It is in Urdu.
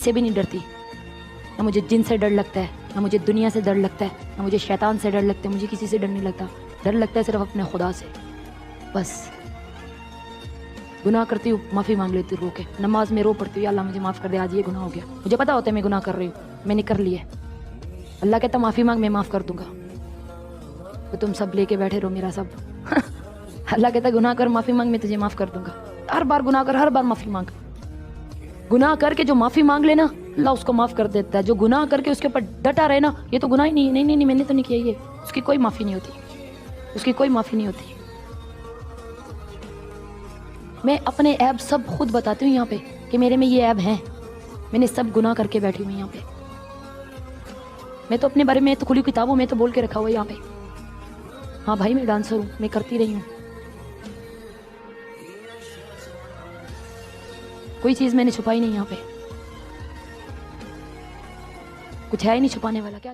سے بھی نہیں ڈرتی، نہ مجھے جن سے ڈر لگتا ہے، نہ مجھے دنیا سے ڈر لگتا ہے، نہ مجھے شیطان سے ڈر لگتا ہے، مجھے کسی سے ڈر نہیں لگتا، ڈر لگتا ہے صرف اپنے خدا سے بس۔ گناہ کرتی ہوں معافی مانگ لیتی ہوں رو کے، نماز میں رو پڑتی ہوں یا اللہ مجھے معاف کر دے، آج یہ گناہ ہو گیا، مجھے پتا ہوتا ہے میں گناہ کر رہی ہوں، میں نے کر لیا ہے، اللہ کہتا معافی مانگ میں معاف کر دوں گا، تو تم سب لے کے بیٹھے رہو میرا سب اللہ کہتا گناہ کر معافی مانگ میں تجھے معاف کر دوں گا، ہر بار گناہ کر، ہر بار معافی مانگ، گناہ کر کے جو معافی مانگ لینا اللہ اس کو معاف کر دیتا ہے، جو گناہ کر کے اس کے اوپر ڈٹا رہے نا یہ تو گناہ ہی نہیں، نہیں میں نے تو نہیں کیا، یہ اس کی کوئی معافی نہیں ہوتی، اس کی کوئی معافی نہیں ہوتی۔ میں اپنے عیب سب خود بتاتی ہوں یہاں پہ کہ میرے میں یہ عیب ہیں، میں نے سب گناہ کر کے بیٹھی ہوں یہاں پہ، میں تو اپنے بارے میں تو کھلی کتابوں میں تو بول کے رکھا ہوا یہاں پہ، ہاں بھائی میں ڈانسر ہوں، میں کرتی رہی ہوں، کوئی چیز میں نے چھپائی نہیں یہاں پہ، کچھ ہے ہی نہیں چھپانے والا، کیا